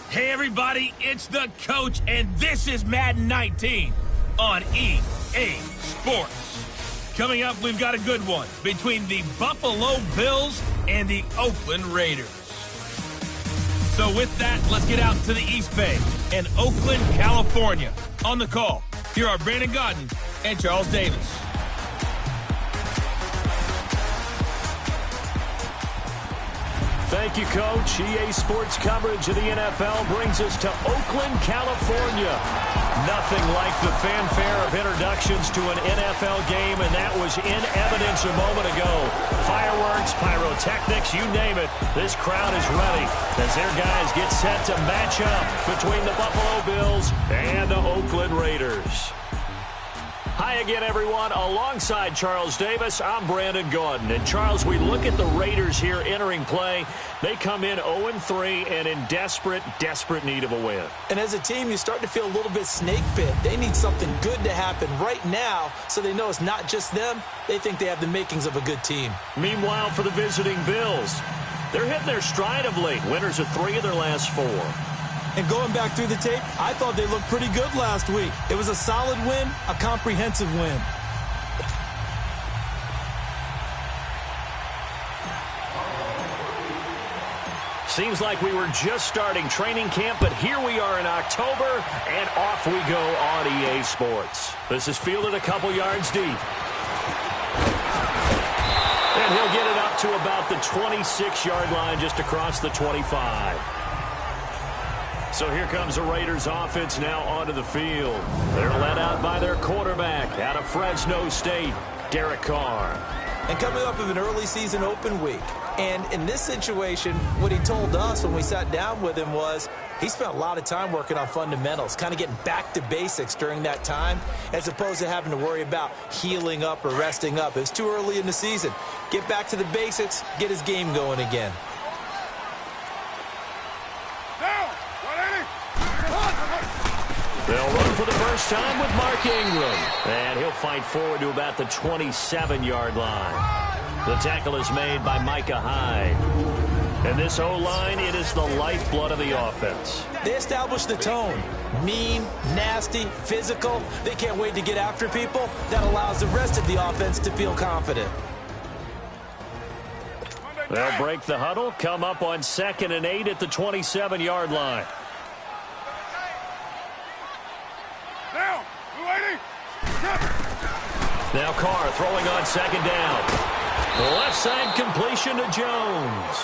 Hey everybody, it's the coach, and this is Madden 19 on EA Sports. Coming up, we've got a good one between the Buffalo Bills and the Oakland Raiders. So with that, let's get out to the East Bay and Oakland, California. On the call, here are Brandon Godden and Charles Davis. Thank you, Coach. EA Sports coverage of the NFL brings us to Oakland, California. Nothing like the fanfare of introductions to an NFL game, and that was in evidence a moment ago. Fireworks, pyrotechnics, you name it. This crowd is ready as their guys get set to match up between the Buffalo Bills and the Oakland Raiders. Hi again, everyone. Alongside Charles Davis, I'm Brandon Gaudin. And, Charles, we look at the Raiders here entering play. They come in 0-3 and in desperate need of a win. And as a team, you start to feel a little bit snake bit. They need something good to happen right now so they know it's not just them. They think they have the makings of a good team. Meanwhile, for the visiting Bills, they're hitting their stride of late. Winners of 3 of their last 4. And going back through the tape, I thought they looked pretty good last week. It was a solid win, a comprehensive win. Seems like we were just starting training camp, but here we are in October, and off we go on EA Sports. This is fielded a couple yards deep. And he'll get it up to about the 26-yard line, just across the 25. So here comes the Raiders offense now onto the field. They're led out by their quarterback out of Fresno State, Derek Carr. And coming up of an early season open week. And in this situation, what he told us when we sat down with him was he spent a lot of time working on fundamentals, kind of getting back to basics during that time, as opposed to having to worry about healing up or resting up. It's too early in the season. Get back to the basics, get his game going again. They'll run for the first time with Mark Ingram. And he'll fight forward to about the 27-yard line. The tackle is made by Micah Hyde. And this O-line, it is the lifeblood of the offense. They established the tone. Mean, nasty, physical. They can't wait to get after people. That allows the rest of the offense to feel confident. They'll break the huddle, come up on 2nd and 8 at the 27-yard line. Now Carr throwing on 2nd down. Left side completion to Jones.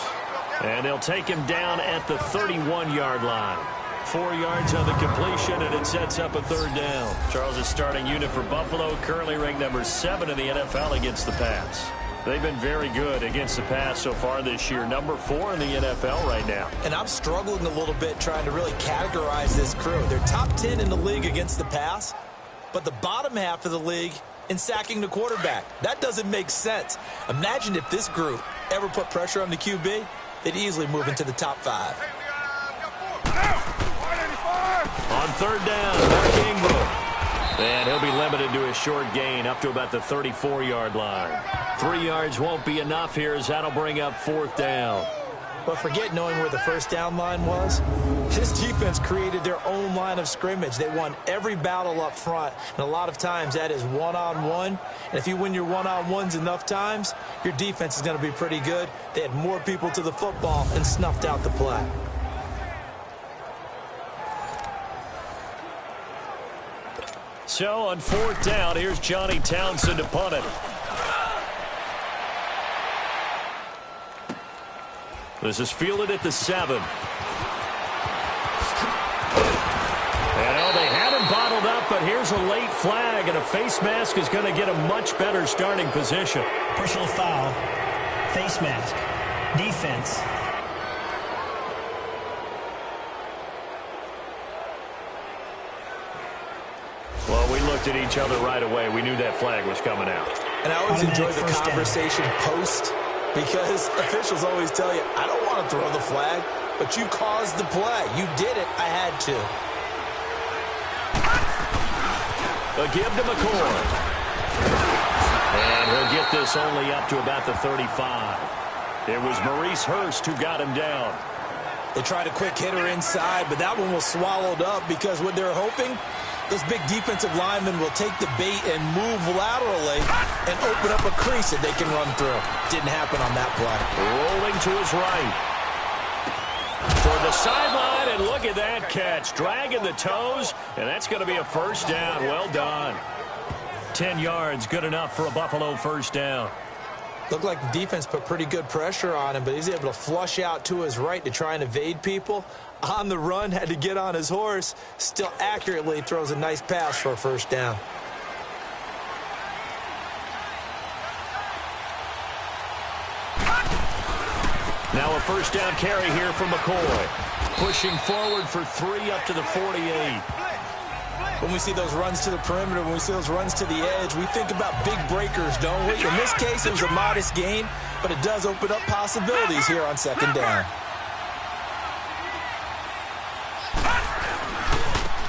And they'll take him down at the 31-yard line. 4 yards on the completion, and it sets up a 3rd down. Charles' starting unit for Buffalo, currently ranked number 7 in the NFL against the pass. They've been very good against the pass so far this year. Number 4 in the NFL right now. And I'm struggling a little bit trying to really categorize this crew. They're top 10 in the league against the pass, but the bottom half of the league in sacking the quarterback. That doesn't make sense. Imagine if this group ever put pressure on the QB, they'd easily move into the top 5. On 3rd down, Mark Ingram. And he'll be limited to a short gain up to about the 34-yard line. 3 yards won't be enough here as that'll bring up 4th down. But forget knowing where the first down line was. This defense created their own line of scrimmage. They won every battle up front, and a lot of times that is one-on-one. And if you win your one-on-ones enough times, your defense is going to be pretty good. They had more people to the football and snuffed out the play. So on 4th down, here's Johnny Townsend to punt it. This is fielded at the 7. And they had him bottled up, but here's a late flag, and a face mask is going to get a much better starting position. Personal foul, face mask, defense. Well, we looked at each other right away. We knew that flag was coming out. And I always enjoy the conversation post, because officials always tell you, I don't want to throw the flag, but you caused the play. You did it. I had to. A give to McCoy. And he'll get this only up to about the 35. It was Maurice Hurst who got him down. They tried a quick hitter inside, but that one was swallowed up because what they're hoping, those big defensive linemen will take the bait and move laterally and open up a crease that they can run through. Didn't happen on that play. Rolling to his right. Toward the sideline, and look at that catch. Dragging the toes, and that's going to be a first down. Well done. 10 yards, good enough for a Buffalo first down. Looked like the defense put pretty good pressure on him, but he's able to flush out to his right to try and evade people. On the run, had to get on his horse. Still accurately throws a nice pass for a first down. Now a first down carry here from McCoy. Pushing forward for 3 up to the 48. When we see those runs to the perimeter, when we see those runs to the edge, we think about big breakers, don't we? In this case, it was a modest gain, but it does open up possibilities here on second down.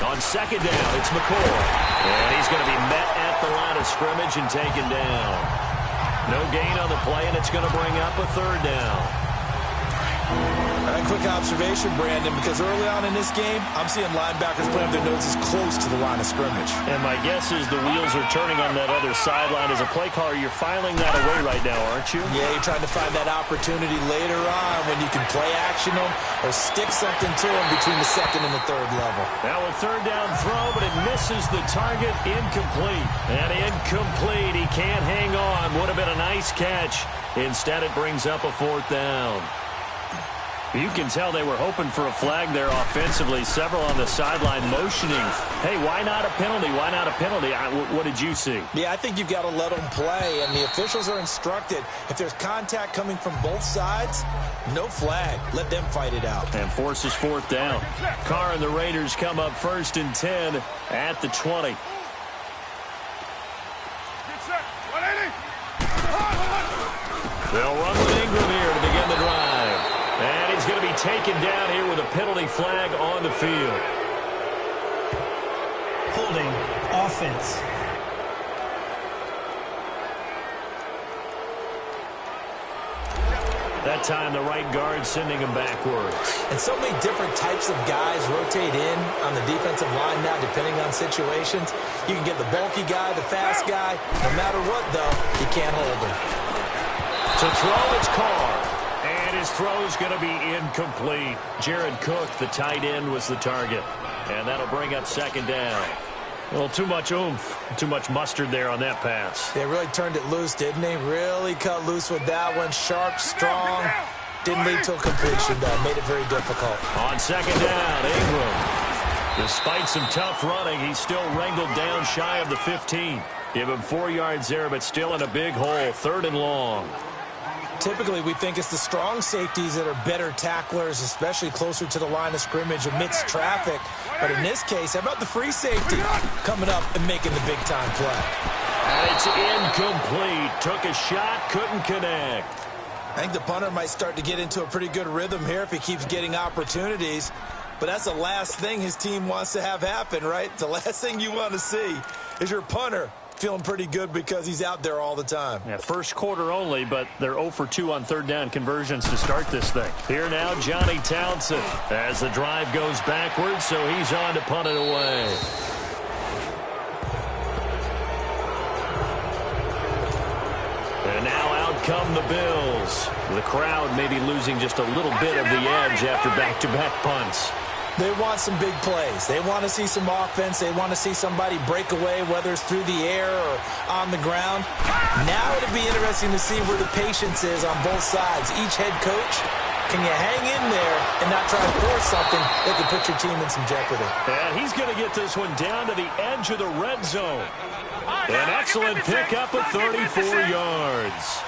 On second down, it's McCoy. And he's going to be met at the line of scrimmage and taken down. No gain on the play, and it's going to bring up a third down. A quick observation, Brandon, because early on in this game, I'm seeing linebackers playing their noses close to the line of scrimmage. And my guess is the wheels are turning on that other sideline. As a play caller, you're filing that away right now, aren't you? Yeah, you're trying to find that opportunity later on when you can play action them or stick something to them between the second and the third level. Now a third down throw, but it misses the target. Incomplete. And incomplete. He can't hang on. Would have been a nice catch. Instead, it brings up a fourth down. You can tell they were hoping for a flag there offensively. Several on the sideline motioning. Hey, why not a penalty? Why not a penalty? What did you see? Yeah, I think you've got to let them play, and the officials are instructed. If there's contact coming from both sides, no flag. Let them fight it out. And forces fourth down. Carr and the Raiders come up first and 10 at the 20. They'll run with Ingram here to begin the drive. And he's going to be taken down here with a penalty flag on the field. Holding offense. That time the right guard sending him backwards. And so many different types of guys rotate in on the defensive line now depending on situations. You can get the bulky guy, the fast guy. No matter what, though, you can't hold him. To throw, it's Carr. And his throw is going to be incomplete. Jared Cook, the tight end, was the target. And that'll bring up second down. Well, too much oomph, too much mustard there on that pass. They really turned it loose, didn't they? Really cut loose with that one. Sharp, strong. Didn't lead to a completion, though. Made it very difficult. On second down, Ingram. Despite some tough running, he's still wrangled down shy of the 15. Give him 4 yards there, but still in a big hole. Third and long. Typically, we think it's the strong safeties that are better tacklers, especially closer to the line of scrimmage amidst traffic. But in this case, how about the free safety coming up and making the big-time play? And it's incomplete. Took a shot, couldn't connect. I think the punter might start to get into a pretty good rhythm here if he keeps getting opportunities. But that's the last thing his team wants to have happen, right? The last thing you want to see is your punter feeling pretty good because he's out there all the time. Yeah, first quarter only, but they're 0 for 2 on third down conversions to start this thing. Here now, Johnny Townsend as the drive goes backwards, so he's on to punt it away. And now out come the Bills. The crowd maybe losing just a little bit of the edge after back-to-back punts. They want some big plays. They want to see some offense. They want to see somebody break away, whether it's through the air or on the ground. Now it'll be interesting to see where the patience is on both sides. Each head coach, can you hang in there and not try to force something that could put your team in some jeopardy? And he's going to get this one down to the edge of the red zone. An excellent pickup of 34 yards.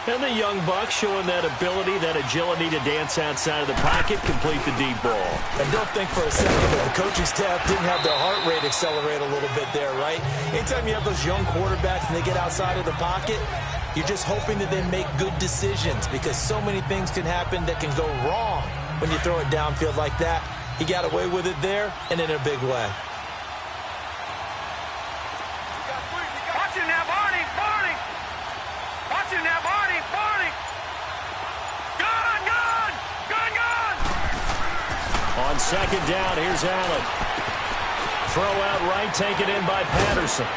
And the young buck showing that ability, that agility to dance outside of the pocket, complete the deep ball. And don't think for a second that the coaching staff didn't have their heart rate accelerate a little bit there, right? Anytime you have those young quarterbacks and they get outside of the pocket, you're just hoping that they make good decisions because so many things can happen that can go wrong when you throw it downfield like that. He got away with it there and in a big way. Watch it now, Barney! Barney! Watch it now, Barney! Barney! Gun! Gun! Gun! Gun! second down. Here's Allen. Throw out right, taken in by Patterson.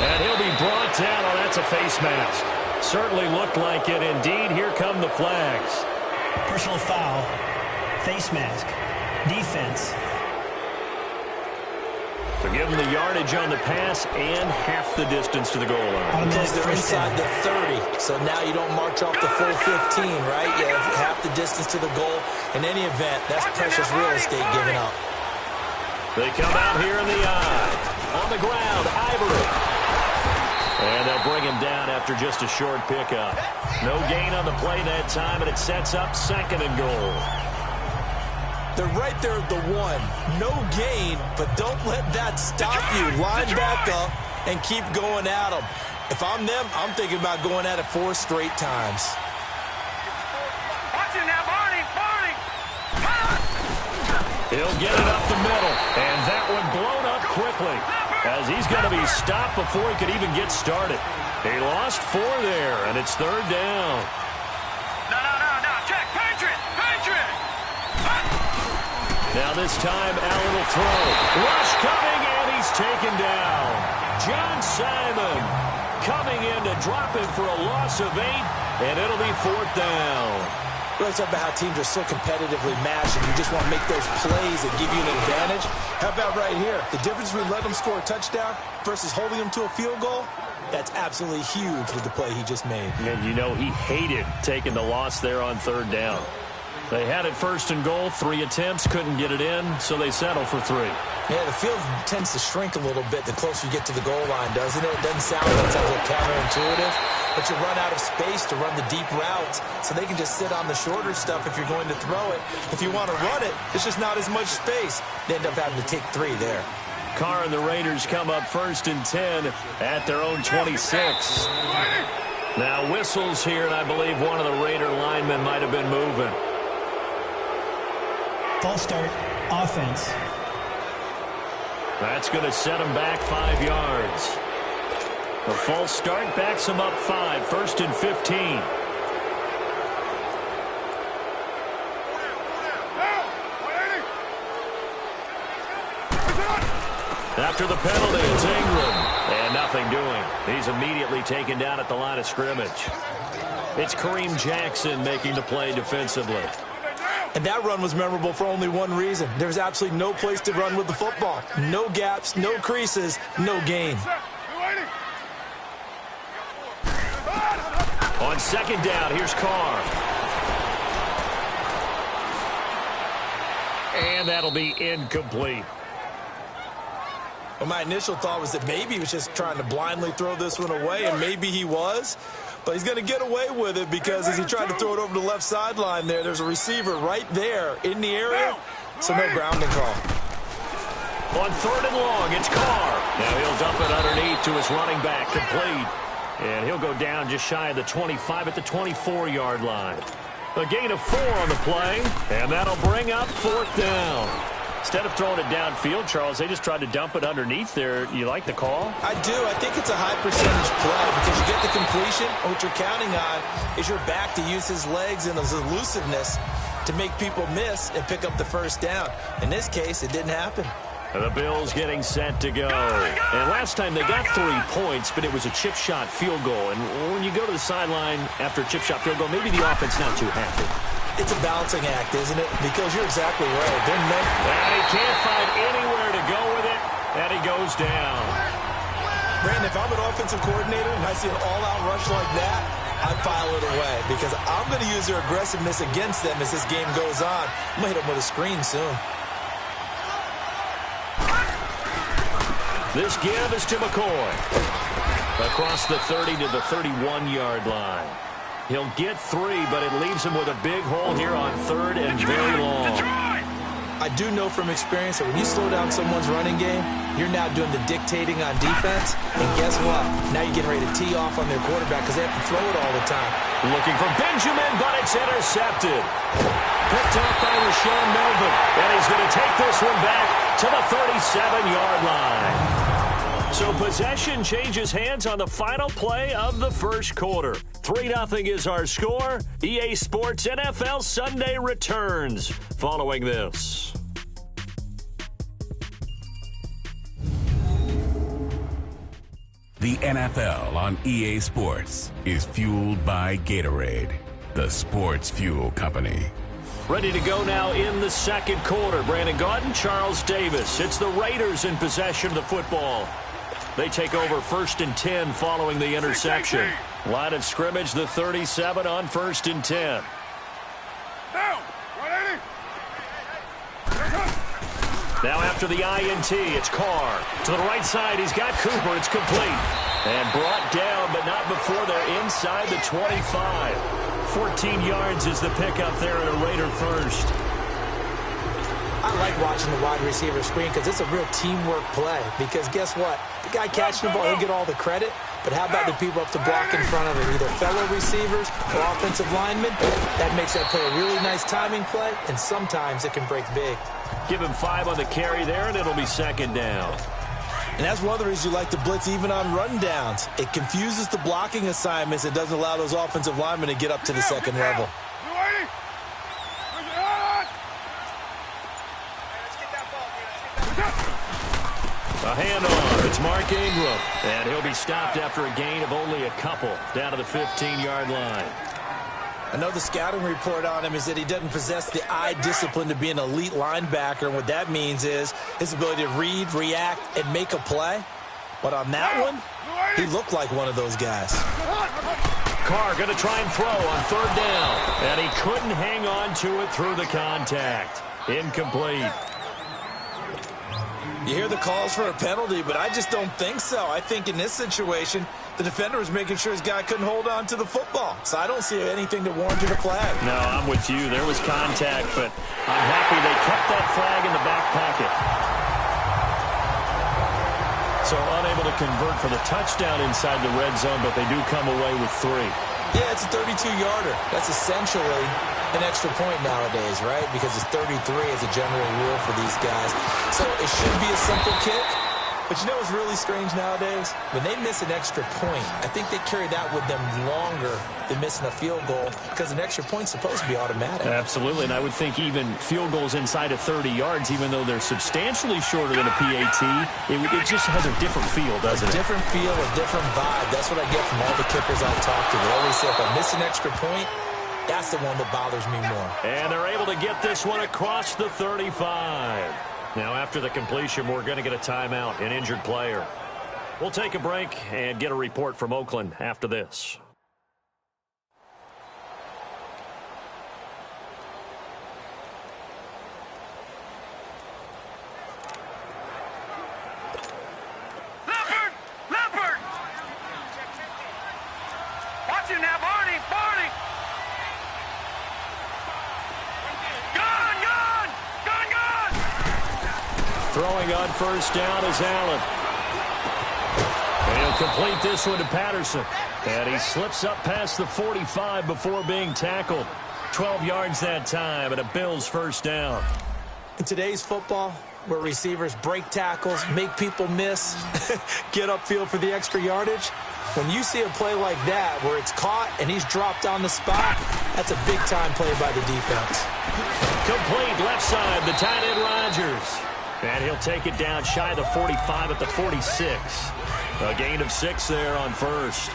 And he'll be brought down. Oh, that's a face mask. Certainly looked like it. Indeed, here come the flags. Personal foul. Face mask. Defense. So give them the yardage on the pass and half the distance to the goal line. Because they're inside the 30, so now you don't march off the full 15, right? You have half the distance to the goal. In any event, that's precious real estate given up. They come out here in the eye. On the ground, Ivory. And they'll bring him down after just a short pickup. No gain on the play that time, and it sets up second and goal. They're right there at the 1. No gain, but don't let that stop you. Line back up and keep going at them. If I'm them, I'm thinking about going at it 4 straight times. Watch it now, Barney. He'll get it up the middle, and that one blown up quickly as he's going to be stopped before he could even get started. He lost 4 there, and it's third down. No. Check. Patriot. Now this time, Allen will throw. Rush coming, and he's taken down. John Simon coming in to drop him for a loss of 8, and it'll be fourth down. We always talk about how teams are so competitively matched, and you just want to make those plays that give you an advantage. How about right here? The difference between letting them score a touchdown versus holding them to a field goal, that's absolutely huge with the play he just made. And you know he hated taking the loss there on third down. They had it first and goal, 3 attempts, couldn't get it in, so they settle for 3. Yeah, the field tends to shrink a little bit the closer you get to the goal line, doesn't it? It doesn't sound like it's a little counterintuitive, but you run out of space to run the deep routes, so they can just sit on the shorter stuff if you're going to throw it. If you want to run it, it's just not as much space. They end up having to take 3 there. Carr and the Raiders come up first and 10 at their own 26. Now whistles here, and I believe one of the Raider linemen might have been moving. False start. Offense. That's going to set him back 5 yards. The false start backs him up 5, first and 15. After the penalty, it's Ingram. And nothing doing. He's immediately taken down at the line of scrimmage. It's Kareem Jackson making the play defensively. And that run was memorable for only one reason. There's absolutely no place to run with the football. No gaps, no creases, no gain. On second down, here's Carr. And that'll be incomplete. Well, my initial thought was that maybe he was just trying to blindly throw this one away, and maybe he was. But he's going to get away with it because as he tried to throw it over the left sideline there's a receiver right there in the area, so no grounding call. On third and long, it's Carr. Now he'll dump it underneath to his running back, complete. And he'll go down just shy of the 25 at the 24-yard line. A gain of 4 on the play, and that'll bring up fourth down. Instead of throwing it downfield, Charles, they just tried to dump it underneath there. You like the call? I do. I think it's a high percentage play because you get the completion. And what you're counting on is your back to use his legs and his elusiveness to make people miss and pick up the first down. In this case, it didn't happen. The Bills getting set to go. And last time they got 3 points, but it was a chip shot field goal. And when you go to the sideline after a chip shot field goal, maybe the offense not too happy. It's a balancing act, isn't it? Because you're exactly right. And he can't find anywhere to go with it, and he goes down. Brandon, if I'm an offensive coordinator and I see an all-out rush like that, I file it away because I'm going to use their aggressiveness against them as this game goes on. I'm going to hit them with a screen soon. This give is to McCoy. Across the 30 to the 31-yard line. He'll get 3, but it leaves him with a big hole here on third and very long. I do know from experience that when you slow down someone's running game, you're now doing the dictating on defense. And guess what? Now you're getting ready to tee off on their quarterback because they have to throw it all the time. Looking for Benjamin, but it's intercepted. Picked off by Rashawn Melvin. And he's going to take this one back to the 37-yard line. So possession changes hands on the final play of the first quarter. 3-0 is our score. EA Sports NFL Sunday returns following this. The NFL on EA Sports is fueled by Gatorade, the sports fuel company. Ready to go now in the second quarter. Brandon Gaudin, Charles Davis. It's the Raiders in possession of the football. They take over 1st and 10 following the interception. Line of scrimmage, the 37 on 1st and 10. Now after the INT, it's Carr. To the right side, he's got Cooper. It's complete. And brought down, but not before they're inside the 25. 14 yards is the pickup there at a Raider first. I like watching the wide receiver screen because it's a real teamwork play. Because guess what? The guy catching the ball, he'll get all the credit. But how about the people up to block in front of him? Either fellow receivers or offensive linemen. That makes that play a really nice timing play, and sometimes it can break big. Give him 5 on the carry there, and it'll be 2nd down. And that's one of the reasons you like to blitz even on rundowns. It confuses the blocking assignments. It doesn't allow those offensive linemen to get up to the second level. A handoff. It's Mark Ingram. And he'll be stopped after a gain of only a couple down to the 15-yard line. I know the scouting report on him is that he doesn't possess the eye discipline to be an elite linebacker. And what that means is his ability to read, react, and make a play. But on that one, he looked like one of those guys. Carr going to try and throw on 3rd down. And he couldn't hang on to it through the contact. Incomplete. You hear the calls for a penalty, but I just don't think so. I think in this situation, the defender was making sure his guy couldn't hold on to the football. So I don't see anything that warranted a flag. No, I'm with you. There was contact, but I'm happy they kept that flag in the back pocket. So unable to convert for the touchdown inside the red zone, but they do come away with 3. Yeah, it's a 32-yarder. That's essentially an extra point nowadays, right? Because it's 33 as a general rule for these guys. So it should be a simple kick. But you know what's really strange nowadays? When they miss an extra point, I think they carry that with them longer than missing a field goal because an extra point's supposed to be automatic. Absolutely, and I would think even field goals inside of 30 yards, even though they're substantially shorter than a PAT, it just has a different feel, doesn't it? A different feel, a different vibe. That's what I get from all the kickers I've talked to. They always say if I miss an extra point, that's the one that bothers me more. And they're able to get this one across the 35. Now, after the completion, we're going to get a timeout, an injured player. We'll take a break and get a report from Oakland after this. Leopard! Watch him now, Barney! Throwing on 1st down is Allen. And he'll complete this one to Patterson. And he slips up past the 45 before being tackled. 12 yards that time and a Bills 1st down. In today's football, where receivers break tackles, make people miss, get upfield for the extra yardage, when you see a play like that where it's caught and he's dropped on the spot, that's a big-time play by the defense. Complete left side, the tight end Rodgers. And he'll take it down shy of the 45 at the 46. A gain of 6 there on 1st.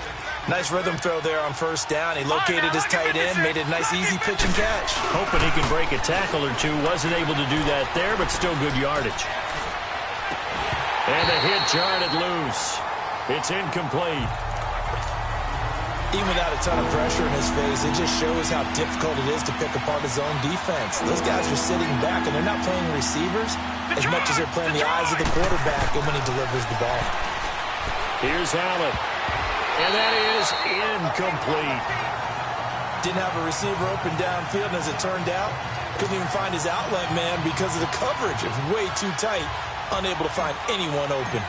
Nice rhythm throw there on 1st down. He located his tight end, made it a nice easy pitch and catch. Hoping he can break a tackle or two. Wasn't able to do that there, but still good yardage. And the hit jarred it loose. It's incomplete. Even without a ton of pressure in his face, it just shows how difficult it is to pick apart his own defense. Those guys are sitting back, and they're not playing receivers as much as they're playing the eyes of the quarterback and when he delivers the ball. Here's Allen. And that is incomplete. Didn't have a receiver open downfield, and as it turned out, couldn't even find his outlet man because of the coverage. It was way too tight, unable to find anyone open.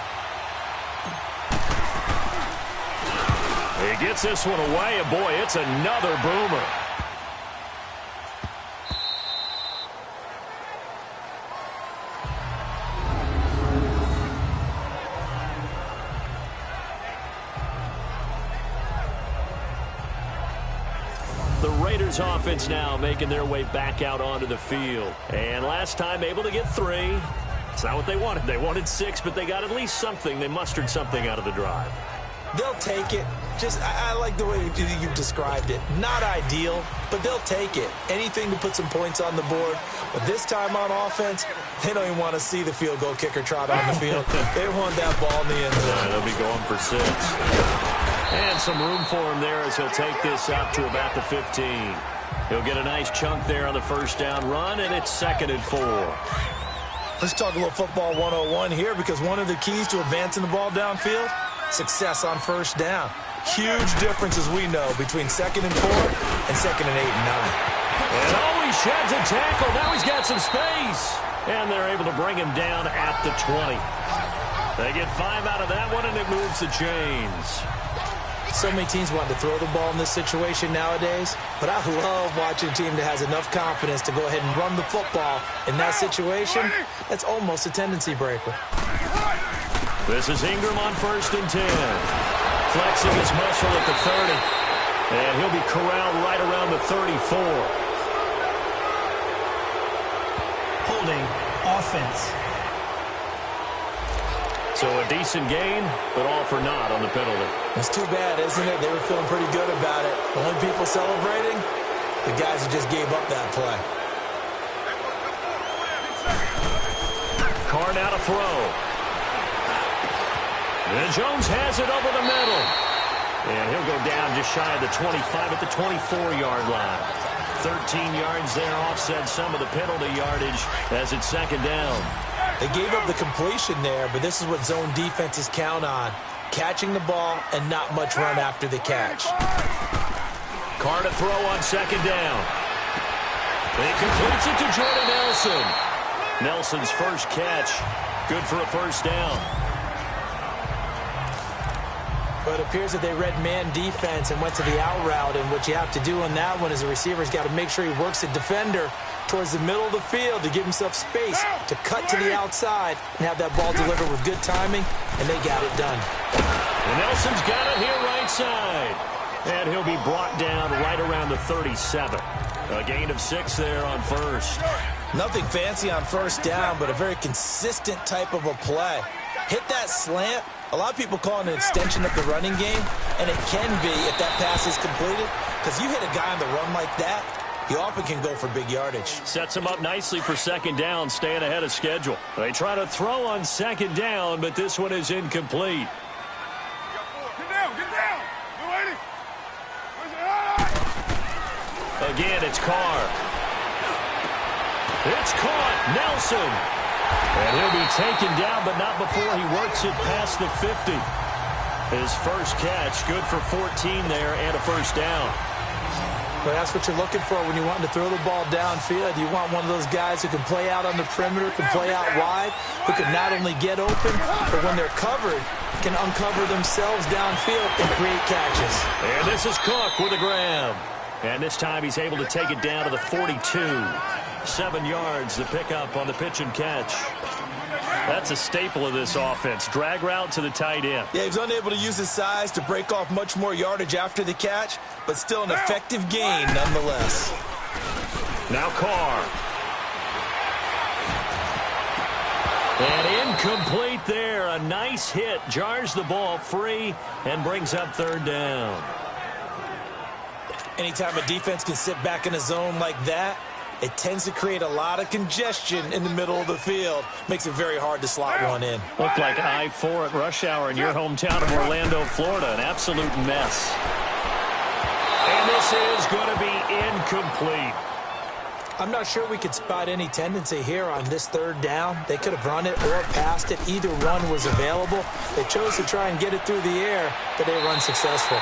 He gets this one away, and boy, it's another boomer. The Raiders offense now making their way back out onto the field. And last time able to get 3. It's not what they wanted. They wanted 6, but they got at least something. They mustered something out of the drive. They'll take it. I like the way you've described it. Not ideal, but they'll take it. Anything to put some points on the board. But this time on offense, they don't even want to see the field goal kicker trot on the field. They want that ball in the end zone. They'll be going for 6. And some room for him there as he'll take this up to about the 15. He'll get a nice chunk there on the first down run, and it's 2nd and 4. Let's talk a little football 101 here, because one of the keys to advancing the ball downfield, success on first down. Huge difference, as we know, between 2nd and 4 and 2nd and 8 and 9. And he sheds a tackle. Now he's got some space. And they're able to bring him down at the 20. They get 5 out of that one, and it moves the chains. So many teams want to throw the ball in this situation nowadays, but I love watching a team that has enough confidence to go ahead and run the football in that situation. That's almost a tendency breaker. This is Ingram on 1st and 10. Flexing his muscle at the 30. And he'll be corralled right around the 34. Holding offense. So a decent gain, but all for naught on the penalty. It's too bad, isn't it? They were feeling pretty good about it. The only people celebrating, the guys who just gave up that play. Carr now to throw. And Jones has it over the middle. And he'll go down just shy of the 25 at the 24-yard line. 13 yards there, offset some of the penalty yardage as it's 2nd down. They gave up the completion there, but this is what zone defenses count on. Catching the ball and not much run after the catch. Carr to throw on 2nd down. He completes it to Jordan Nelson. Nelson's first catch. Good for a first down. But it appears that they read man defense and went to the out route, and what you have to do on that one is the receiver's got to make sure he works the defender towards the middle of the field to give himself space to cut to the outside and have that ball delivered with good timing, and they got it done. And Nelson's got it here right side. And he'll be brought down right around the 37. A gain of 6 there on first. Nothing fancy on first down, but a very consistent type of a play. Hit that slant. A lot of people call it an extension of the running game, and it can be if that pass is completed, because you hit a guy on the run like that, he often can go for big yardage. Sets him up nicely for 2nd down, staying ahead of schedule. They try to throw on 2nd down, but this one is incomplete. Get down, get down. Good lady. Again, it's Carr. It's caught. Nelson. And he'll be taken down, but not before he works it past the 50. His first catch, good for 14 there and a first down. But that's what you're looking for when you want to throw the ball downfield. You want one of those guys who can play out on the perimeter, can play out wide, who can not only get open, but when they're covered, can uncover themselves downfield and create catches. And this is Cook with a grab. And this time he's able to take it down to the 42. 7 yards, the pickup on the pitch and catch. That's a staple of this offense. Drag route to the tight end. Yeah, he's unable to use his size to break off much more yardage after the catch, but still an effective gain nonetheless. Now Carr. And incomplete there. A nice hit. Jars the ball free and brings up 3rd down. Anytime a defense can sit back in a zone like that, it tends to create a lot of congestion in the middle of the field. Makes it very hard to slot one in. Looked like I-4 at rush hour in your hometown of Orlando, Florida. An absolute mess. And this is going to be incomplete. I'm not sure we could spot any tendency here on this 3rd down. They could have run it or passed it. Either one was available. They chose to try and get it through the air, but they were unsuccessful.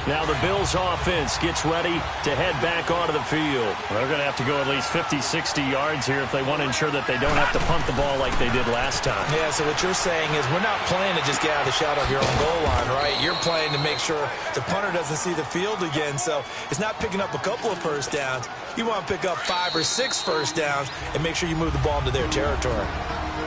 Now the Bills offense gets ready to head back onto the field. They're going to have to go at least 50, 60 yards here if they want to ensure that they don't have to punt the ball like they did last time. Yeah, so what you're saying is we're not playing to just get out of the shot of your own goal line, right? You're playing to make sure the punter doesn't see the field again. So it's not picking up a couple of first downs. You want to pick up 5 or 6 first downs and make sure you move the ball into their territory.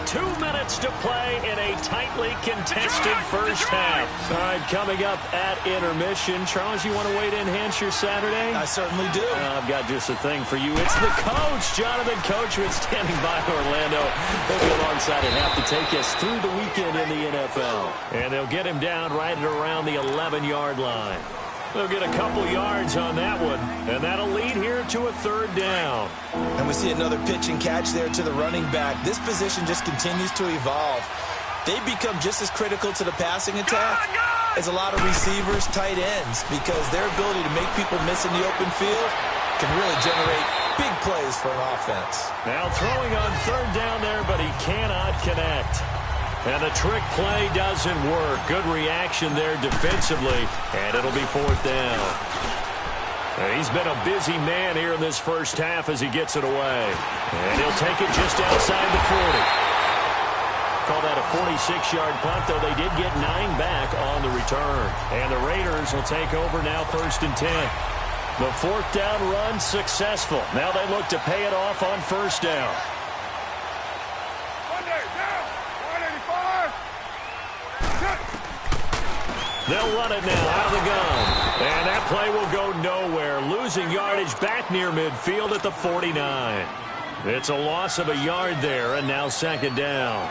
2 minutes to play in a tightly contested first half. All right, coming up at intermission, And, Charles, you want to weigh to enhance your Saturday? I certainly do. I've got just a thing for you. It's the coach, Jonathan Coachman, standing by Orlando. He'll be alongside and have to take us through the weekend in the NFL. And they'll get him down right at around the 11-yard line. They'll get a couple yards on that one, and that'll lead here to a third down. And we see another pitch and catch there to the running back. This position just continues to evolve. They become just as critical to the passing attack as a lot of receivers, tight ends, because their ability to make people miss in the open field can really generate big plays for an offense. Now throwing on third down there, but he cannot connect. And the trick play doesn't work. Good reaction there defensively, and it'll be fourth down. He's been a busy man here in this first half as he gets it away. And he'll take it just outside the 40. Call that a 46-yard punt, though they did get 9 back on the return. And the Raiders will take over now first and 10. The fourth down run successful. Now they look to pay it off on first down. They'll run it now out of the gun. And that play will go nowhere. Losing yardage back near midfield at the 49. It's a loss of a yard there, and now second down.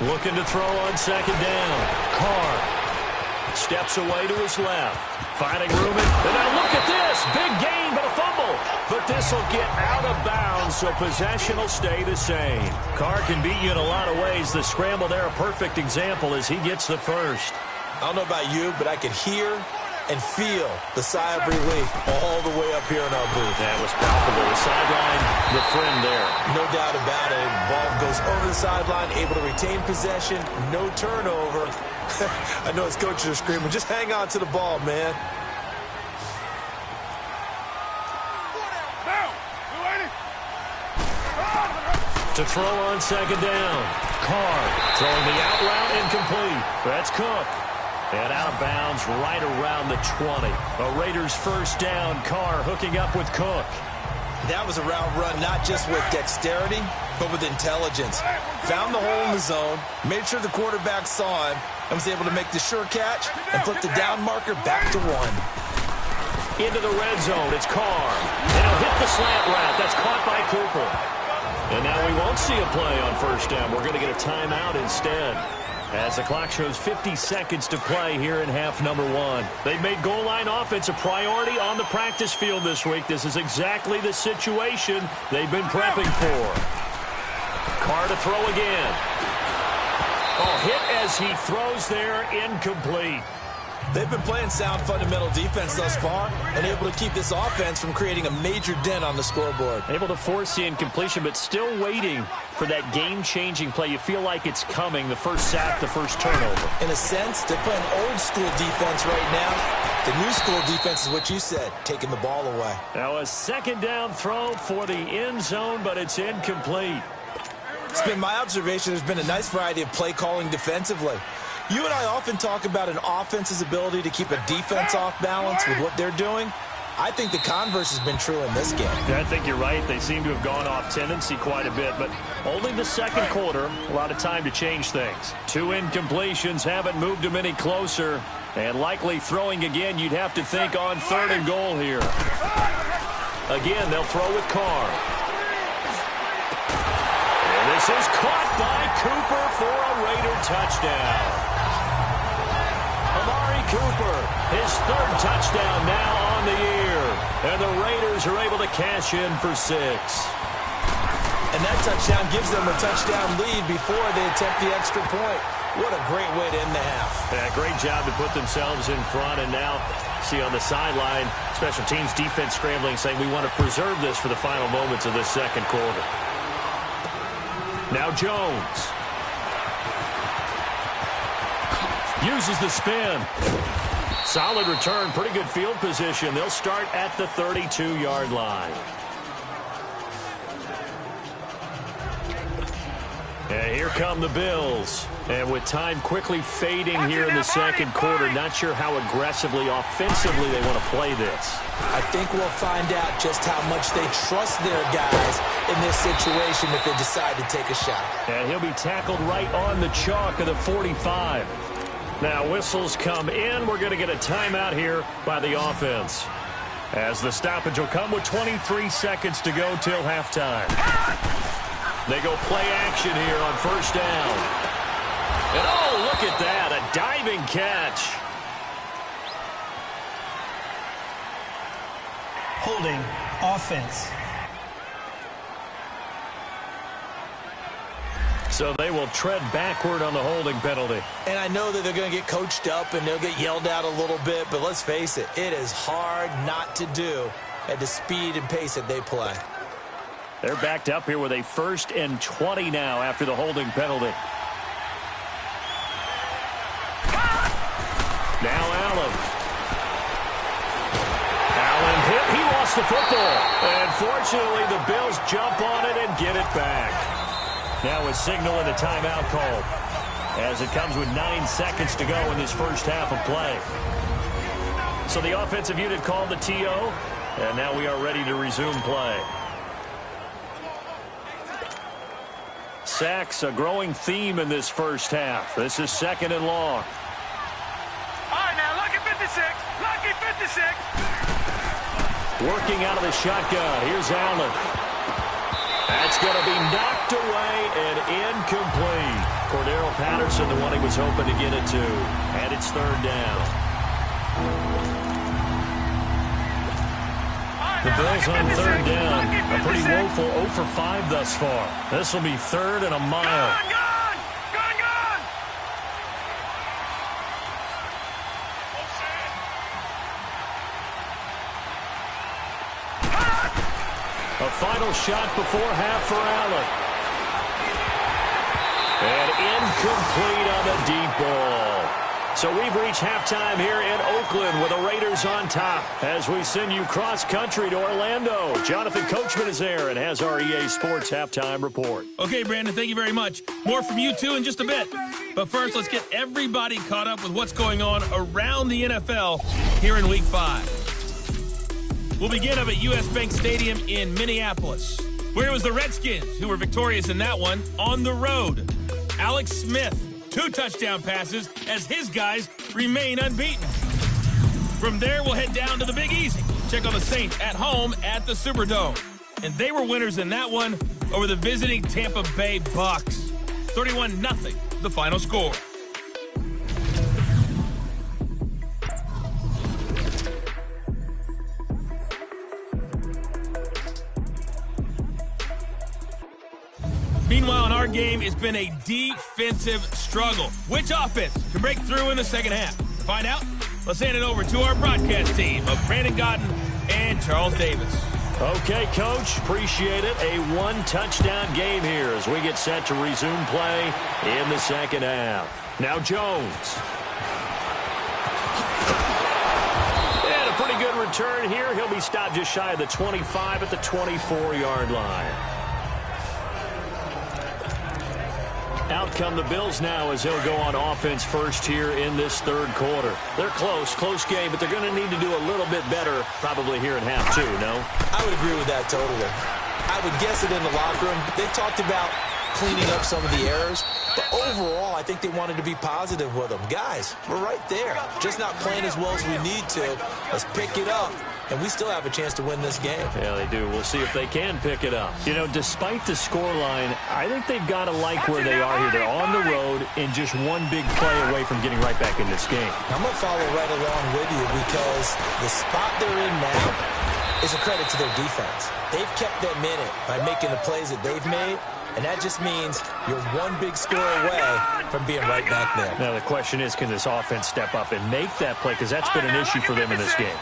Looking to throw on second down. Carr steps away to his left. Finding room. And now look at this. Big gain, but a fumble. But this will get out of bounds, so possession will stay the same. Carr can beat you in a lot of ways. The scramble there, a perfect example as he gets the first. I don't know about you, but I could hear and feel the sigh of relief all the way up here in our booth. That was palpable. The sideline, the friend there. No doubt about it. Ball goes over the sideline, able to retain possession, no turnover. I know his coaches are screaming, just hang on to the ball, man. To throw on second down. Carr throwing the out route incomplete. That's Cook. And out of bounds right around the 20. A Raiders first down. Carr hooking up with Cook. That was a route run not just with dexterity, but with intelligence. Found the hole in the zone, made sure the quarterback saw him, and was able to make the sure catch and flip the down marker back to 1. Into the red zone. It's Carr. And he'll hit the slant route. That's caught by Cooper. And now we won't see a play on first down. We're going to get a timeout instead, as the clock shows 50 seconds to play here in half number 1. They've made goal line offense a priority on the practice field this week. This is exactly the situation they've been prepping for. Carr to throw again. Oh, hit as he throws there, incomplete. They've been playing sound fundamental defense thus far and able to keep this offense from creating a major dent on the scoreboard. Able to force the incompletion, but still waiting for that game-changing play. You feel like it's coming, the first sack, the first turnover. In a sense, they're playing old-school defense right now. The new school defense is what you said, taking the ball away. Now a second down throw for the end zone, but it's incomplete. It's been my observation there's been a nice variety of play calling defensively. You and I often talk about an offense's ability to keep a defense off balance with what they're doing. I think the converse has been true in this game. Yeah, I think you're right. They seem to have gone off tendency quite a bit, but only the second quarter, a lot of time to change things. 2 incompletions haven't moved them any closer, and likely throwing again, you'd have to think on third and goal here. Again, they'll throw with Carr. And this is caught by Cooper for a Raider touchdown. Amari Cooper, his third touchdown now on the year. And the Raiders are able to cash in for 6. And that touchdown gives them a touchdown lead before they attempt the extra point. What a great way to end the half. Yeah, great job to put themselves in front. And now, see on the sideline, special teams defense scrambling, saying we want to preserve this for the final moments of this second quarter. Now Jones. Uses the spin. Solid return, pretty good field position. They'll start at the 32-yard line. And here come the Bills. And with time quickly fading here in the second quarter, not sure how aggressively, offensively they want to play this. I think we'll find out just how much they trust their guys in this situation if they decide to take a shot. And he'll be tackled right on the chalk of the 45. Now whistles come in. We're going to get a timeout here by the offense, as the stoppage will come with 23 seconds to go till halftime. They go play action here on first down. And oh, look at that, a diving catch. Holding offense. So they will tread backward on the holding penalty. And I know that they're going to get coached up and they'll get yelled at a little bit, but let's face it, it is hard not to do at the speed and pace that they play. They're backed up here with a 1st and 20 now after the holding penalty. Now Allen. Allen hit. He lost the football. And fortunately, the Bills jump on it and get it back. Now a signal and a timeout called, as it comes with 9 seconds to go in this first half of play. So the offensive unit called the TO, and now we are ready to resume play. Sacks, a growing theme in this first half. This is 2nd and long. All right, now, lucky 56. Lucky 56. Working out of the shotgun. Here's Allen. That's going to be knocked away and incomplete. Cordero Patterson, the one he was hoping to get it to. And it's 3rd down. The Bills on 3rd down. A pretty woeful 0 for 5 thus far. This will be 3rd and a mile. Gone! A final shot before half for Allen. And incomplete on the deep ball. So we've reached halftime here in Oakland with the Raiders on top as we send you cross-country to Orlando. Jonathan Coachman is there and has our EA Sports halftime report. Okay, Brandon, thank you very much. More from you two in just a bit. But first, let's get everybody caught up with what's going on around the NFL here in Week 5. We'll begin up at U.S. Bank Stadium in Minneapolis, where it was the Redskins who were victorious in that one on the road. Alex Smith, 2 touchdown passes as his guys remain unbeaten. From there, we'll head down to the Big Easy. Check on the Saints at home at the Superdome. And they were winners in that one over the visiting Tampa Bay Bucks. 31-0, the final score. Meanwhile, in our game, it's been a defensive struggle. Which offense can break through in the second half? To find out, let's hand it over to our broadcast team of Brandon Godden and Charles Davis. Okay, Coach, appreciate it. A 1-touchdown game here as we get set to resume play in the second half. Now Jones. And a pretty good return here. He'll be stopped just shy of the 25 at the 24-yard line. Out come the Bills now as they'll go on offense first here in this 3rd quarter. They're close game, but they're going to need to do a little bit better probably here in half 2, no? I would agree with that totally. I would guess it in the locker room. They talked about cleaning up some of the errors, but overall, I think they wanted to be positive with them. Guys, we're right there. Just not playing as well as we need to. Let's pick it up. And we still have a chance to win this game. Yeah, they do. We'll see if they can pick it up. You know, despite the scoreline, I think they've got to like where they are here. They're on the road and just one big play away from getting right back in this game. I'm going to follow right along with you because the spot they're in now is a credit to their defense. They've kept them in it by making the plays that they've made, and that just means you're one big score away from being right back there. Now, the question is, can this offense step up and make that play? Because that's been an issue for them in this game.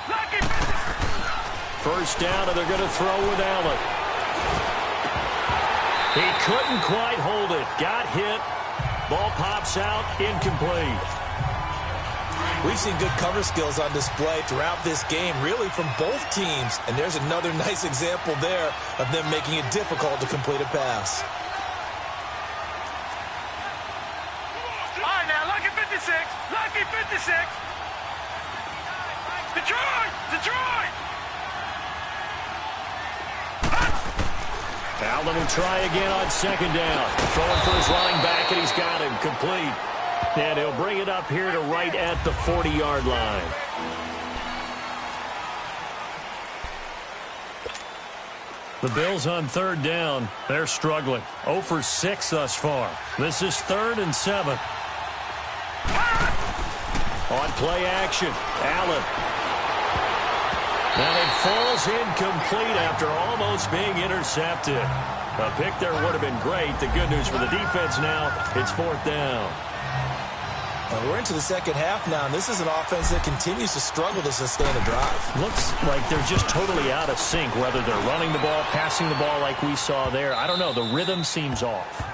First down, and they're going to throw with Allen. He couldn't quite hold it. Got hit. Ball pops out. Incomplete. We've seen good cover skills on display throughout this game, really from both teams. And there's another nice example there of them making it difficult to complete a pass. All right, now, lucky 56. Lucky 56. Detroit! Allen will try again on 2nd down. Throwing for his running back, and he's got him complete. And he'll bring it up here to right at the 40-yard line. The Bills on third down. They're struggling. 0 for 6 thus far. This is 3rd and 7. On play action, Allen. And it falls incomplete after almost being intercepted. A pick there would have been great. The good news for the defense now, it's 4th down. And we're into the second half now, and this is an offense that continues to struggle to sustain a drive. Looks like they're just totally out of sync, whether they're running the ball, passing the ball like we saw there. I don't know. The rhythm seems off.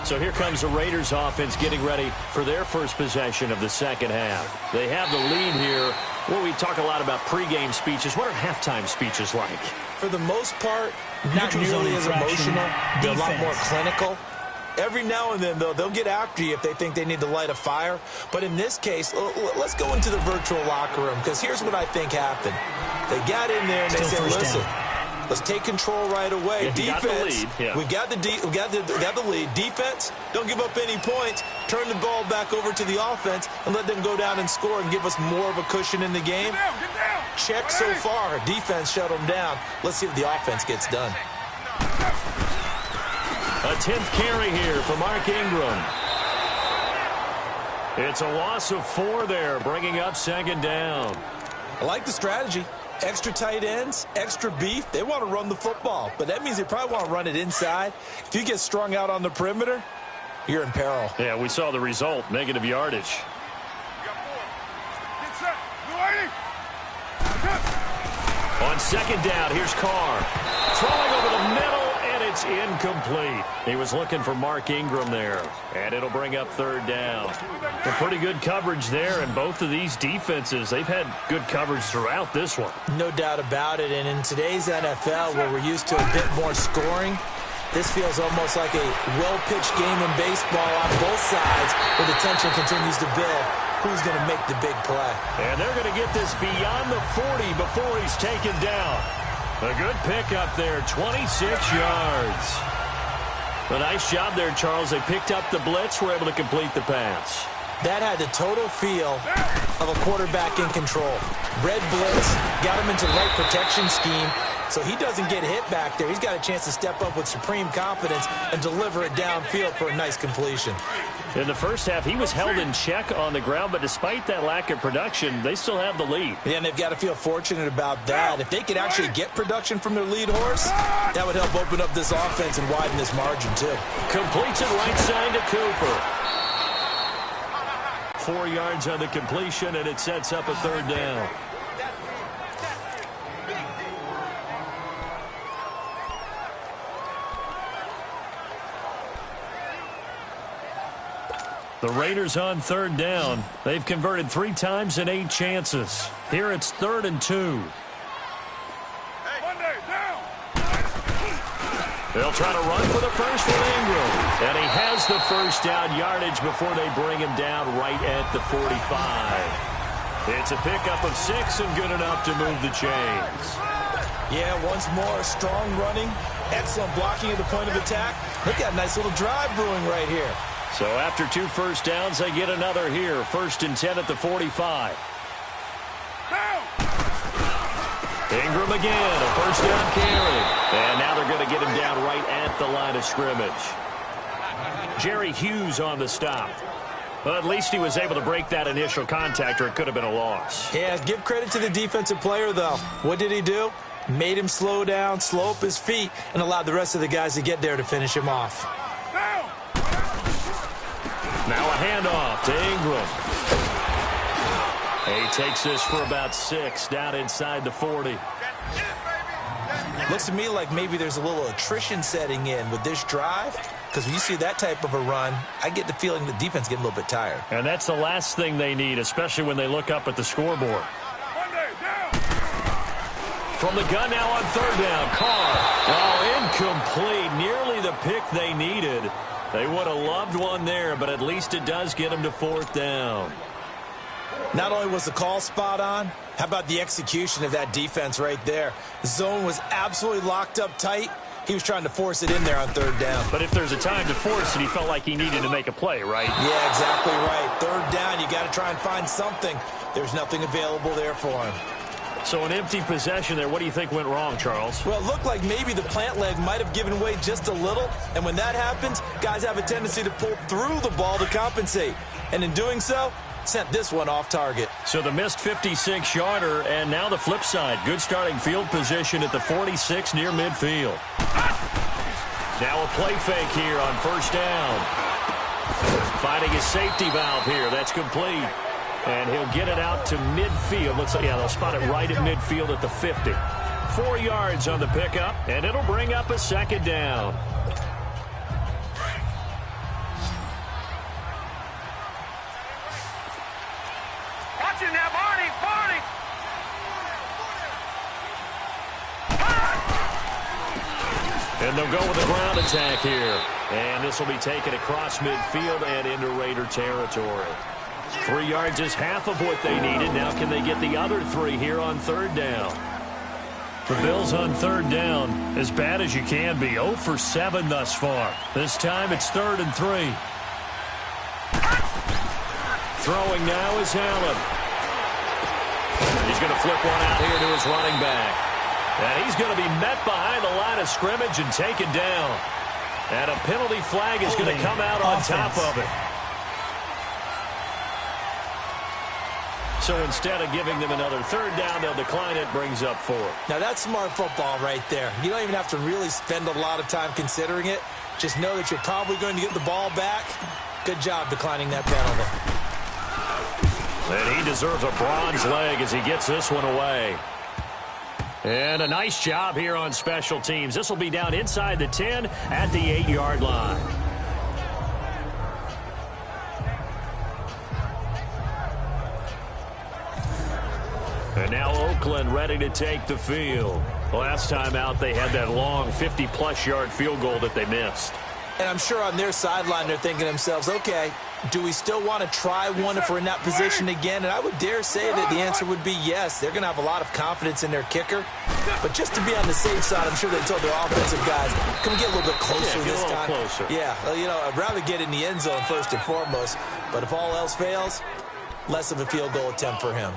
So here comes the Raiders offense getting ready for their first possession of the second half. They have the lead here. Well, we talk a lot about pregame speeches. What are halftime speeches like? For the most part, not nearly as emotional. They're a lot more clinical. Every now and then, though, they'll get after you if they think they need to light a fire. But in this case, let's go into the virtual locker room, because here's what I think happened. They got in there and they said, listen, let's take control right away. Defense, we got the lead. Defense, don't give up any points. Turn the ball back over to the offense and let them go down and score and give us more of a cushion in the game. Get down. Check so far. Defense shut them down. Let's see if the offense gets done. A 10th carry here for Mark Ingram. It's a loss of 4 there, bringing up 2nd down. I like the strategy. Extra tight ends, extra beef. They want to run the football, but that means they probably want to run it inside. If you get strung out on the perimeter, you're in peril. Yeah, we saw the result, negative yardage. Get set. On 2nd down, here's Carr. Throwing over the middle, and it's incomplete. He was looking for Mark Ingram there, and it'll bring up 3rd down. A pretty good coverage there, and both of these defenses, they've had good coverage throughout this one. No doubt about it, and in today's NFL, where we're used to a bit more scoring, this feels almost like a well-pitched game in baseball on both sides, where the tension continues to build. Who's going to make the big play? And they're going to get this beyond the 40 before he's taken down. A good pickup there, 26 yards. A nice job there, Charles. They picked up the blitz, were able to complete the pass. That had the total feel of a quarterback in control. Red blitz, got him into the right protection scheme, so he doesn't get hit back there. He's got a chance to step up with supreme confidence and deliver it downfield for a nice completion. In the first half, he was held in check on the ground, but despite that lack of production, they still have the lead. Yeah, and they've got to feel fortunate about that. If they could actually get production from their lead horse, that would help open up this offense and widen this margin, too. Completes it right side to Cooper. 4 yards on the completion, and it sets up a 3rd down. The Raiders on 3rd down. They've converted 3 times in 8 chances. Here it's 3rd and 2. They'll try to run for the first with Ingram. And he has the first down yardage before they bring him down right at the 45. It's a pickup of 6 and good enough to move the chains. Yeah, once more, strong running, excellent blocking at the point of attack. Look at that nice little drive brewing right here. So after 2 first downs, they get another here. 1st and 10 at the 45. Ingram again, a first down carry. And now they're going to get him down right at the line of scrimmage. Jerry Hughes on the stop. Well, at least he was able to break that initial contact, or it could have been a loss. Yeah, give credit to the defensive player, though. What did he do? Made him slow down, slow up his feet, and allowed the rest of the guys to get there to finish him off. Now a handoff to Ingram. He takes this for about 6 down inside the 40. Looks to me like maybe there's a little attrition setting in with this drive, because when you see that type of a run, I get the feeling the defense getting a little bit tired. And that's the last thing they need, especially when they look up at the scoreboard. From the gun now on 3rd down, Carr. Oh, incomplete. Nearly the pick they needed. They would have loved one there, but at least it does get them to 4th down. Not only was the call spot on, how about the execution of that defense right there? The zone was absolutely locked up tight. He was trying to force it in there on third down. But if there's a time to force it, he felt like he needed to make a play, right? Yeah, exactly right. Third down, you got to try and find something. There's nothing available there for him. So an empty possession there. What do you think went wrong, Charles? Well, it looked like maybe the plant leg might have given way just a little. And when that happens, guys have a tendency to pull through the ball to compensate. And in doing so, sent this one off target. So the missed 56-yarder, and now the flip side. Good starting field position at the 46 near midfield. Now a play fake here on first down. Finding his safety valve here. That's complete. And he'll get it out to midfield. Looks like, yeah, they'll spot it right at midfield at the 50. 4 yards on the pickup, and it'll bring up a second down. Watch it now, Barney! Barney! And they'll go with a ground attack here. And this will be taken across midfield and into Raider territory. 3 yards is half of what they needed. Now can they get the other 3 here on third down? The Bills on third down, as bad as you can be. 0 for 7 thus far. This time it's 3rd and 3. Throwing now is Allen. He's going to flip one out here to his running back. And he's going to be met behind the line of scrimmage and taken down. And a penalty flag is going to come out on top of it. So instead of giving them another third down, they'll decline it, brings up 4. Now that's smart football right there. You don't even have to really spend a lot of time considering it. Just know that you're probably going to get the ball back. Good job declining that penalty. And he deserves a bronze leg as he gets this one away. And a nice job here on special teams. This will be down inside the 10 at the 8-yard line. And now Oakland ready to take the field. Last time out, they had that long 50-plus yard field goal that they missed. And I'm sure on their sideline they're thinking to themselves, okay, do we still want to try one if we're in that position again? And I would dare say that the answer would be yes. They're going to have a lot of confidence in their kicker. But just to be on the safe side, I'm sure they told their offensive guys, can we get a little bit closer this time? Closer. Yeah, well, you know, I'd rather get in the end zone first and foremost. But if all else fails, less of a field goal attempt for him.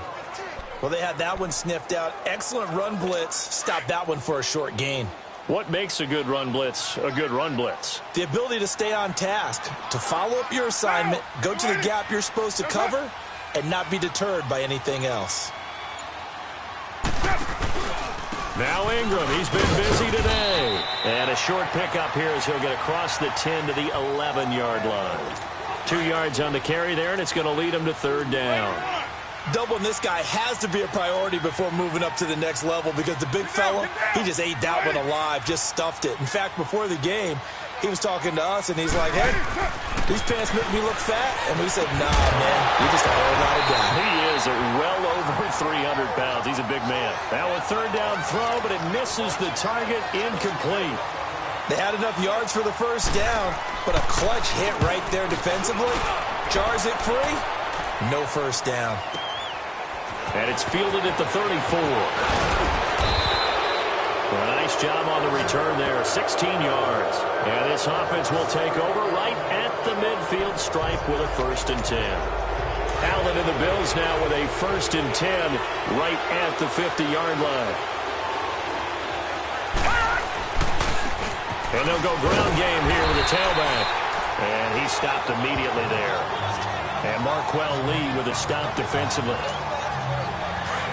Well, they had that one sniffed out. Excellent run blitz. Stopped that one for a short gain. What makes a good run blitz a good run blitz? The ability to stay on task, to follow up your assignment, go to the gap you're supposed to cover, and not be deterred by anything else. Now Ingram, he's been busy today. And a short pickup here as he'll get across the 10 to the 11-yard line. 2 yards on the carry there, and it's going to lead him to third down. Doubling this guy has to be a priority before moving up to the next level because the big fella, he just ate that one alive, just stuffed it. In fact, before the game, he was talking to us, and he's like, hey, these pants make me look fat. And we said, nah, man, you're just a whole lot of guy. He is well over 300 pounds. He's a big man. Now a third down throw, but it misses the target, incomplete. They had enough yards for the first down, but a clutch hit right there defensively. Jars it free, no first down. And it's fielded at the 34. A nice job on the return there, 16 yards. And this offense will take over right at the midfield stripe with a 1st and 10. Allen and the Bills now with a 1st and 10 right at the 50-yard line. And they'll go ground game here with a tailback. And he stopped immediately there. And Marquell Lee with a stop defensively.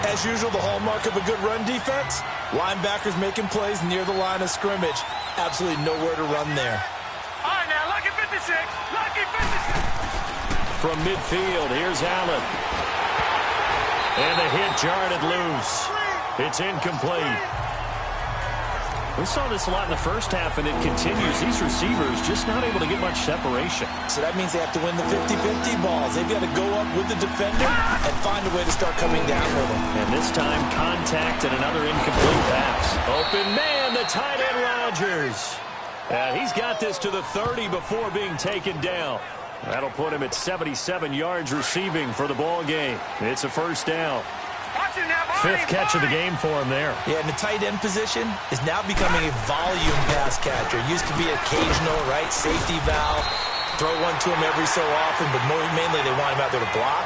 As usual, the hallmark of a good run defense, linebackers making plays near the line of scrimmage. Absolutely nowhere to run there. All right, now, lucky 56. Lucky 56. From midfield, here's Allen. And the hit jarred it loose. It's incomplete. We saw this a lot in the first half, and it continues. These receivers just not able to get much separation. So that means they have to win the 50-50 balls. They've got to go up with the defender and find a way to start coming down with them. And this time, contact and another incomplete pass. Open man, the tight end Rodgers. And he's got this to the 30 before being taken down. That'll put him at 77 yards receiving for the ball game. It's a first down. Watch Fifth catch of the game for him there. Yeah, and the tight end position is now becoming a volume pass catcher. Used to be occasional, right, safety valve, throw one to him every so often, but mainly they want him out there to block.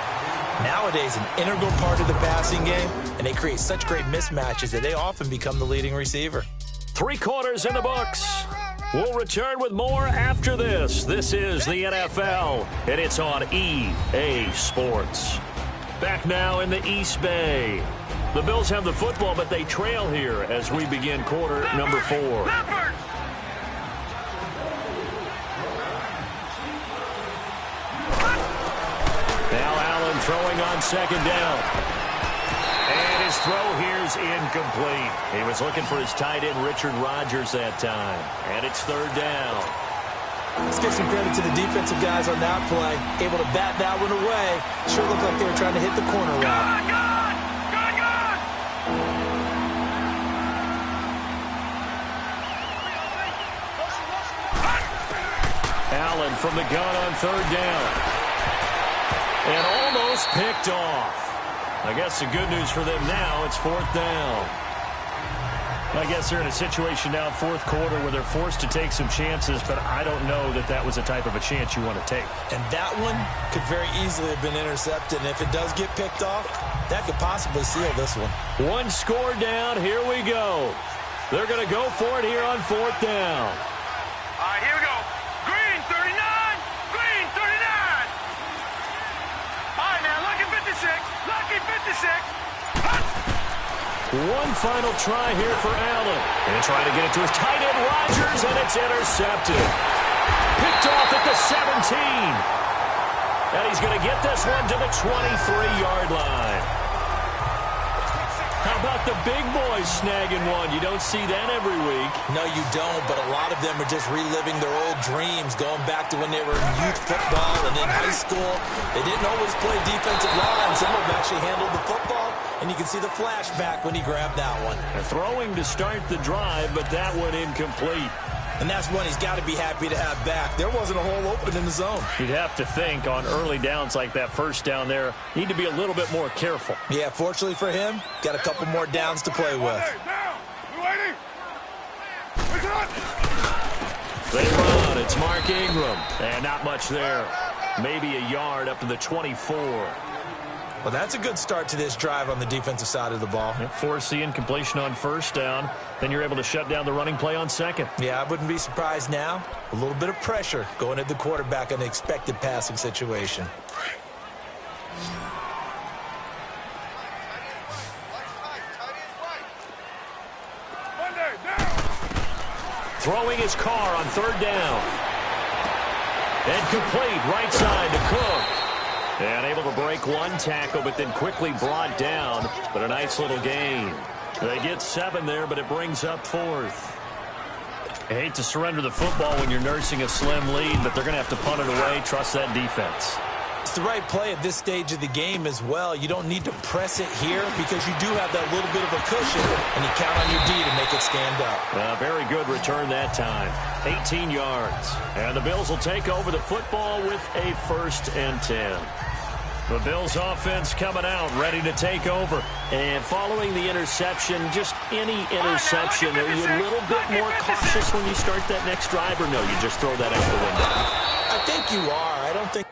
Nowadays, an integral part of the passing game, and they create such great mismatches that they often become the leading receiver. 3 quarters in the books. We'll return with more after this. This is the NFL, and it's on EA Sports. Back now in the East Bay. The Bills have the football, but they trail here as we begin quarter number 4. Now Allen throwing on second down. And his throw here's incomplete. He was looking for his tight end, Richard Rodgers, that time. And it's third down. Let's give some credit to the defensive guys on that play. Able to bat that one away. Sure looked like they were trying to hit the corner route. Allen from the gun on third down. And almost picked off. I guess the good news for them now, it's fourth down. I guess they're in a situation now, fourth quarter, where they're forced to take some chances, but I don't know that that was a type of a chance you want to take. And that one could very easily have been intercepted, and if it does get picked off, that could possibly seal this one. One score down, here we go. They're going to go for it here on fourth down. All right, here we go. Green, 39. Green, 39. All right, now, lucky 56. Lucky 56. One final try here for Allen. And trying to get it to his tight end, Rodgers, and it's intercepted. Picked off at the 17. And he's going to get this one to the 23-yard line. How about the big boys snagging one? You don't see that every week. No, you don't, but a lot of them are just reliving their old dreams, going back to when they were in youth football and in high school. They didn't always play defensive line. Some of them actually handled the football, and you can see the flashback when he grabbed that one. Throwing to start the drive, but that one incomplete. And that's one he's got to be happy to have back. There wasn't a hole open in the zone. You'd have to think on early downs like that first down there, need to be a little bit more careful. Yeah, fortunately for him, got a couple more downs to play with. They run. It's Mark Ingram. And not much there. Maybe a yard up to the 24. Well, that's a good start to this drive on the defensive side of the ball. Force the incompletion on first down. Then you're able to shut down the running play on second. Yeah, I wouldn't be surprised now. A little bit of pressure going at the quarterback in the expected passing situation. Throwing his car on third down. And complete right side to Cook. And able to break one tackle, but then quickly brought down. But a nice little gain. They get 7 there, but it brings up fourth. I hate to surrender the football when you're nursing a slim lead, but they're going to have to punt it away. Trust that defense. It's the right play at this stage of the game as well. You don't need to press it here because you do have that little bit of a cushion, and you count on your D to make it stand up. Very good return that time. 18 yards. And the Bills will take over the football with a 1st and 10. The Bills offense coming out, ready to take over. And following the interception, just any interception, are you a little bit more cautious when you start that next drive, or no, you just throw that out the window? I think you are. I don't think...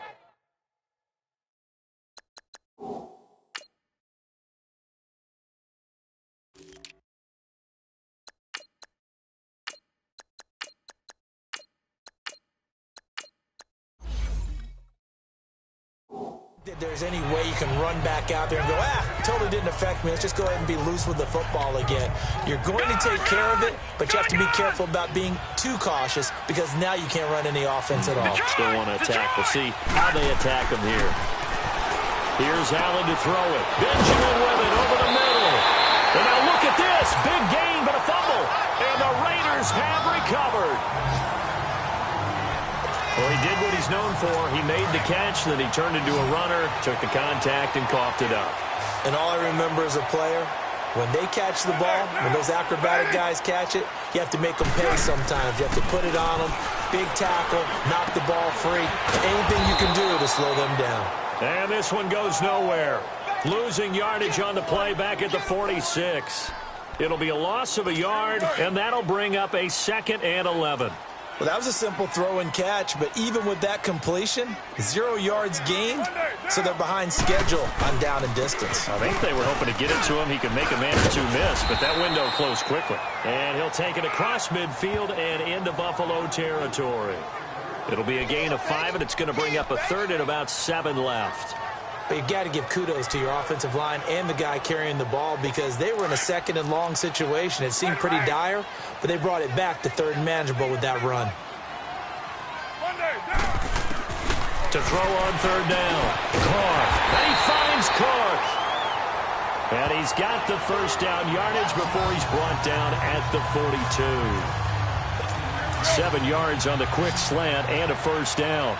there's any way you can run back out there and go, totally didn't affect me. Let's just go ahead and be loose with the football again. You're going to take care of it, but you have to be careful about being too cautious because now you can't run any offense at all. Still want to attack. We'll see how they attack him here. Here's Allen to throw it. Benjamin with it over the middle. And now look at this. Big gain, but a fumble. And the Raiders have recovered. Well, he did what he's known for. He made the catch, then he turned into a runner, took the contact, and coughed it up. And all I remember as a player, when they catch the ball, when those acrobatic guys catch it, you have to make them pay sometimes. You have to put it on them, big tackle, knock the ball free. Anything you can do to slow them down. And this one goes nowhere. Losing yardage on the play back at the 46. It'll be a loss of a yard, and that'll bring up a 2nd and 11. Well, that was a simple throw and catch, but even with that completion, 0 yards gained, so they're behind schedule on down and distance. I think they were hoping to get it to him. He could make a man or two miss, but that window closed quickly. And he'll take it across midfield and into Buffalo territory. It'll be a gain of 5, and it's going to bring up a 3rd and about 7 left. But you've got to give kudos to your offensive line and the guy carrying the ball because they were in a 2nd and long situation. It seemed pretty dire, but they brought it back to 3rd and manageable with that run. To throw on 3rd down. Carr. And he finds Carr. And he's got the 1st down yardage before he's brought down at the 42. 7 yards on the quick slant and a 1st down.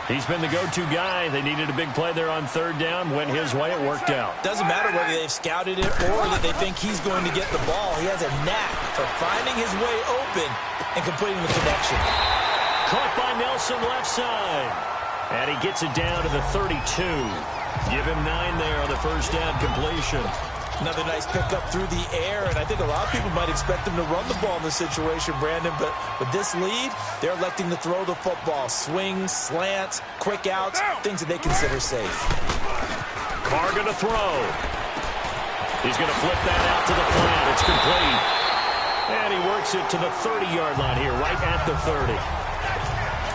He's been the go-to guy. They needed a big play there on 3rd down. Went his way. It worked out. Doesn't matter whether they've scouted it or that they think he's going to get the ball. He has a knack for finding his way open and completing the connection. Caught by Nelson left side. And he gets it down to the 32. Give him 9 there on the 1st down completion. Another nice pickup through the air, and I think a lot of people might expect them to run the ball in this situation, Brandon, but with this lead, they're electing to throw the football. Swings, slants, quick outs, things that they consider safe. Carr going to throw. He's going to flip that out to the flat. It's complete. And he works it to the 30-yard line here, right at the 30.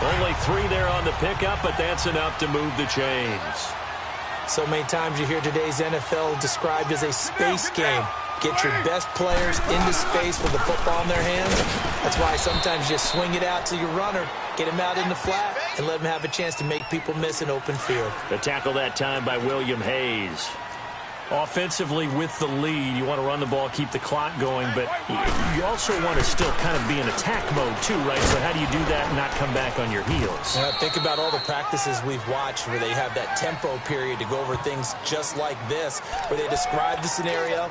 Only 3 there on the pickup, but that's enough to move the chains. So many times you hear today's NFL described as a space game. Get your best players into space with the football in their hands. That's why sometimes you just swing it out to your runner, get him out in the flat, and let him have a chance to make people miss an open field. The tackle that time by William Hayes. Offensively with the lead, you want to run the ball, keep the clock going, but you also want to still kind of be in attack mode too, right? So how do you do that and not come back on your heels? Think about all the practices we've watched where they have that tempo period to go over things just like this, where they describe the scenario,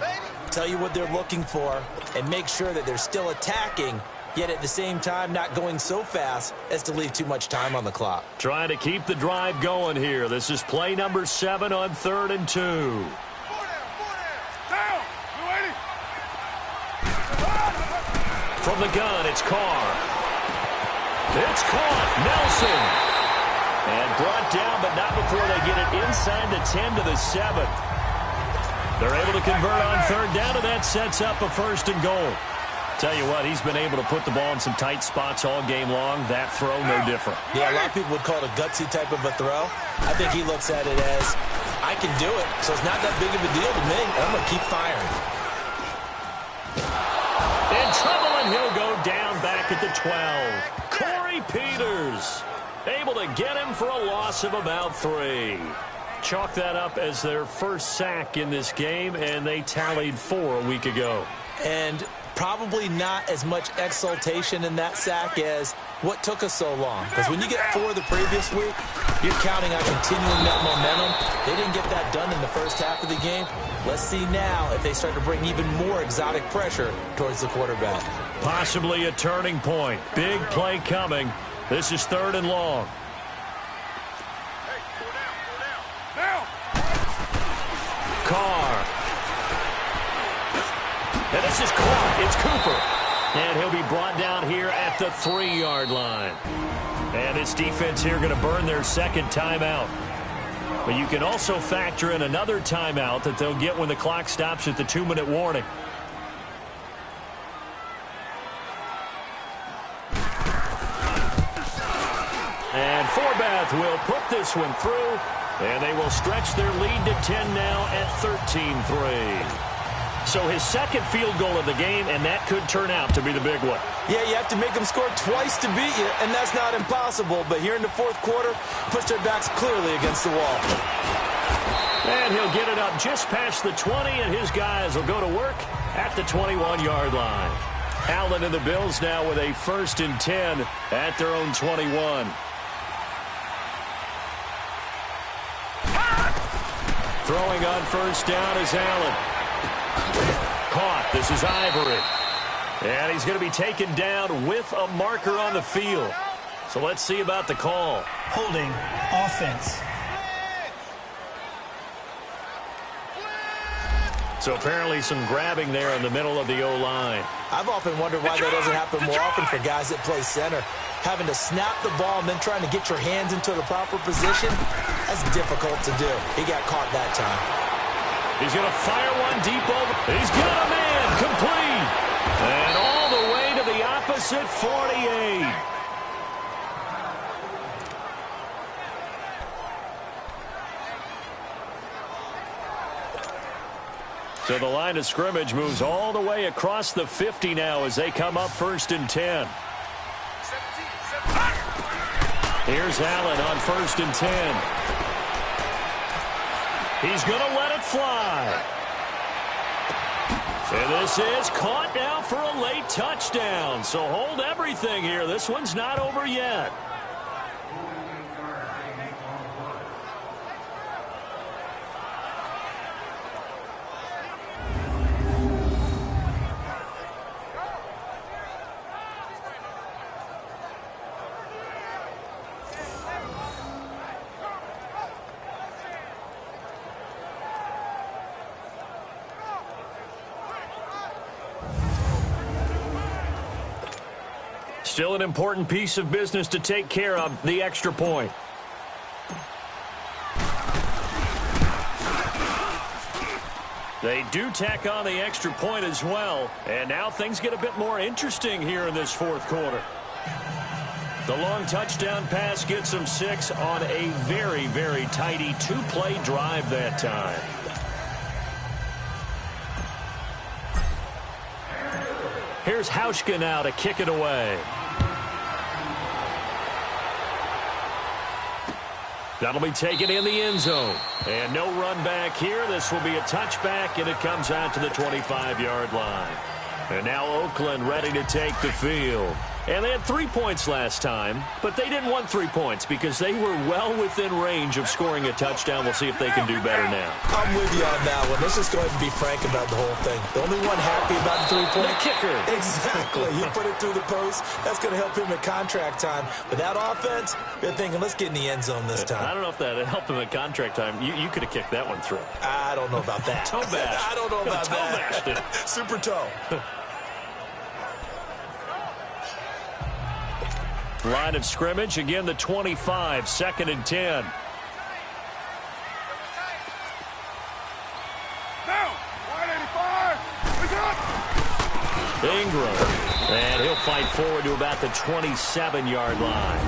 tell you what they're looking for, and make sure that they're still attacking, yet at the same time not going so fast as to leave too much time on the clock. Trying to keep the drive going here. This is play number 7 on 3rd and 2. From the gun, it's Carr. It's caught. Nelson. And brought down, but not before they get it inside the 10 to the 7. They're able to convert on 3rd down, and that sets up a 1st and goal. Tell you what, he's been able to put the ball in some tight spots all game long. That throw, no different. Yeah, a lot of people would call it a gutsy type of a throw. I think he looks at it as, I can do it, so it's not that big of a deal to me. I'm going to keep firing. In trouble, and he'll go down back at the 12. Corey Peters able to get him for a loss of about 3. Chalk that up as their 1st sack in this game, and they tallied 4 a week ago. And probably not as much exultation in that sack as what took us so long. Because when you get 4 the previous week, you're counting on continuing that momentum. They didn't get that done in the first half of the game. Let's see now if they start to bring even more exotic pressure towards the quarterback. Possibly a turning point. Big play coming. This is 3rd and long. Carr. And this is caught. It's Cooper. And he'll be brought down here at the 3-yard line. And this defense here going to burn their 2nd timeout. But you can also factor in another timeout that they'll get when the clock stops at the 2-minute warning. And Forbath will put this one through. And they will stretch their lead to 10 now at 13-3. So his 2nd field goal of the game, and that could turn out to be the big one. Yeah, you have to make them score twice to beat you, and that's not impossible. But here in the 4th quarter, push their backs clearly against the wall. And he'll get it up just past the 20, and his guys will go to work at the 21-yard line. Allen and the Bills now with a 1st and 10 at their own 21. Throwing on 1st down is Allen. Caught. This is Ivory. And he's going to be taken down with a marker on the field. So let's see about the call. Holding offense. So apparently some grabbing there in the middle of the O-line. I've often wondered why that doesn't happen more often for guys that play center. Having to snap the ball and then trying to get your hands into the proper position, that's difficult to do. He got caught that time. He's going to fire one deep over. He's got a man complete. And all the way to the opposite 48. So the line of scrimmage moves all the way across the 50 now as they come up 1st and 10. Here's Allen on 1st and 10. He's going to let it fly. And this is caught now for a late touchdown. So hold everything here. This one's not over yet. Still an important piece of business to take care of, the extra point. They do tack on the extra point as well. And now things get a bit more interesting here in this 4th quarter. The long touchdown pass gets them 6 on a very, very tidy 2-play drive that time. Here's Hauschka now to kick it away. That'll be taken in the end zone. And no run back here. This will be a touchback, and it comes out to the 25-yard line. And now Oakland ready to take the field. And they had 3 points last time, but they didn't want 3 points because they were well within range of scoring a touchdown. We'll see if they can do better now. I'm with you on that one. Let's just go ahead and be frank about the whole thing. The only one happy about the 3-point. The kicker. Exactly. You put it through the post. That's going to help him at contract time. But that offense, they're thinking, let's get in the end zone this time. I don't know if that helped him at contract time. You could have kicked that one through. I don't know about that. Toe bash. I don't know about toe that. Bashed it. Super toe. Line of scrimmage, again the 25, 2nd and 10. Now, 185. Ingram. And he'll fight forward to about the 27-yard line.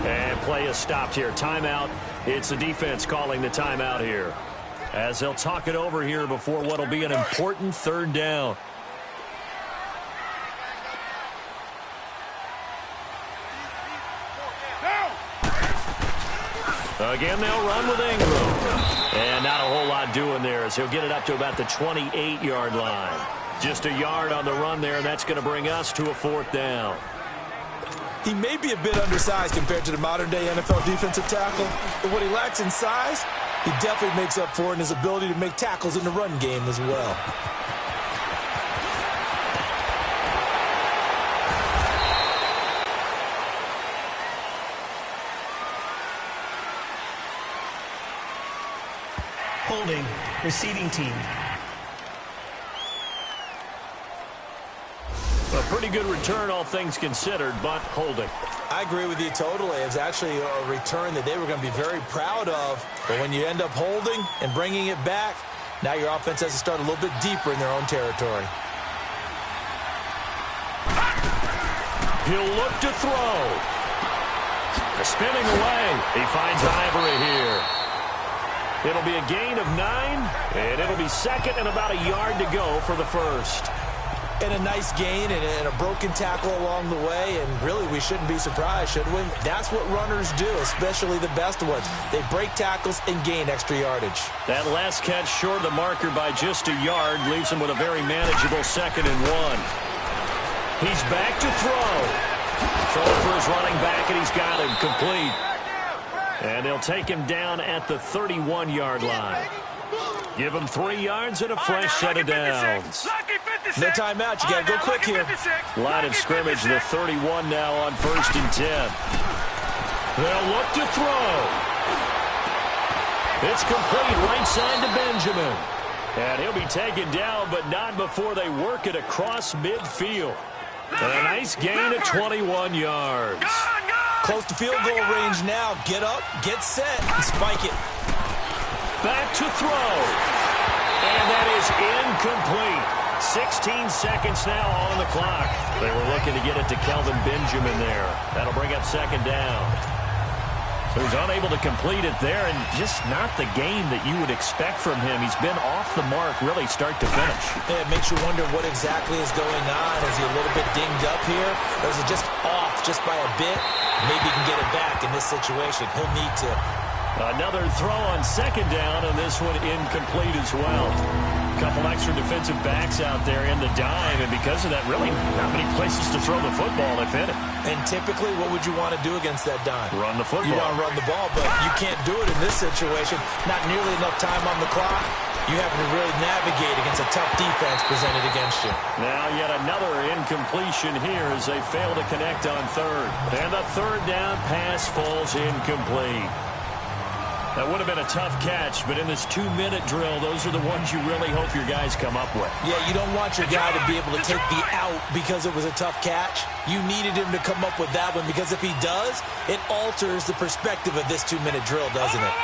And play is stopped here. Timeout. It's the defense calling the timeout here. As they'll talk it over here before what will be an important 3rd down. Again, they'll run with Ingram. And not a whole lot doing there as he'll get it up to about the 28-yard line. Just a yard on the run there, and that's going to bring us to a 4th down. He may be a bit undersized compared to the modern-day NFL defensive tackle, but what he lacks in size, he definitely makes up for in his ability to make tackles in the run game as well. Holding, receiving team. A pretty good return, all things considered, but holding. I agree with you totally. It's actually a return that they were going to be very proud of. But when you end up holding and bringing it back, now your offense has to start a little bit deeper in their own territory. He'll look to throw. Spinning away. He finds Ivory here. It'll be a gain of 9, and it'll be 2nd and about a yard to go for the 1st. And a nice gain and a broken tackle along the way, and really we shouldn't be surprised, should we? That's what runners do, especially the best ones. They break tackles and gain extra yardage. That last catch short of the marker by just a yard leaves him with a very manageable 2nd and 1. He's back to throw. Throw for his running back, and he's got him complete. And they'll take him down at the 31-yard line. Give him 3 yards and a fresh set of downs. No timeout. You got to go quick here. Line of scrimmage, the 31 now on 1st and 10. They'll look to throw. It's complete right side to Benjamin. And he'll be taken down, but not before they work it across midfield. And a nice gain of 21 yards. Close to field goal range now. Get up, get set, and spike it. Back to throw. And that is incomplete. 16 seconds now on the clock. They were looking to get it to Kelvin Benjamin there. That'll bring up second down. Who's unable to complete it there, and just not the game that you would expect from him. He's been off the mark really start to finish. Yeah, it makes you wonder what exactly is going on. Is he a little bit dinged up here? Or is it just off just by a bit? Maybe he can get it back in this situation. He'll need to. Another throw on second down, and this one incomplete as well. A couple extra defensive backs out there in the dime, and because of that, really not many places to throw the football if in it. And typically, what would you want to do against that dime? Run the football. You want to run the ball, but you can't do it in this situation. Not nearly enough time on the clock. You have to really navigate against a tough defense presented against you. Now yet another incompletion here as they fail to connect on third. And the third down pass falls incomplete. That would have been a tough catch, but in this 2-minute drill, those are the ones you really hope your guys come up with. Yeah, you don't want your guy to be able to take the out because it was a tough catch. You needed him to come up with that one because if he does, it alters the perspective of this 2-minute drill, doesn't it?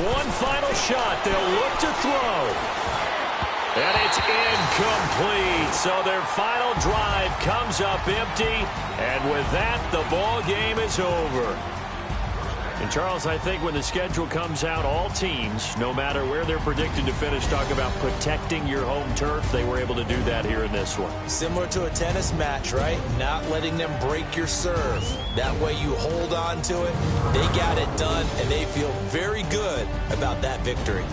One final shot. They'll look to throw. And it's incomplete. So their final drive comes up empty. And with that, the ball game is over. And, Charles, I think when the schedule comes out, all teams, no matter where they're predicted to finish, talk about protecting your home turf. They were able to do that here in this one. Similar to a tennis match, right? Not letting them break your serve. That way you hold on to it. They got it done, and they feel very good about that victory.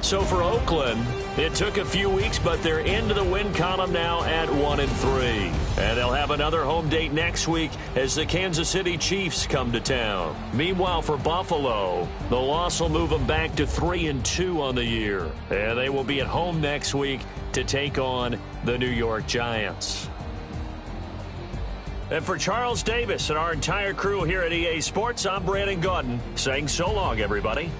So for Oakland, it took a few weeks, but they're into the win column now at 1-3. And they'll have another home date next week as the Kansas City Chiefs come to town. Meanwhile, for Buffalo, the loss will move them back to 3-2 on the year. And they will be at home next week to take on the New York Giants. And for Charles Davis and our entire crew here at EA Sports, I'm Brandon Gaudin saying so long, everybody.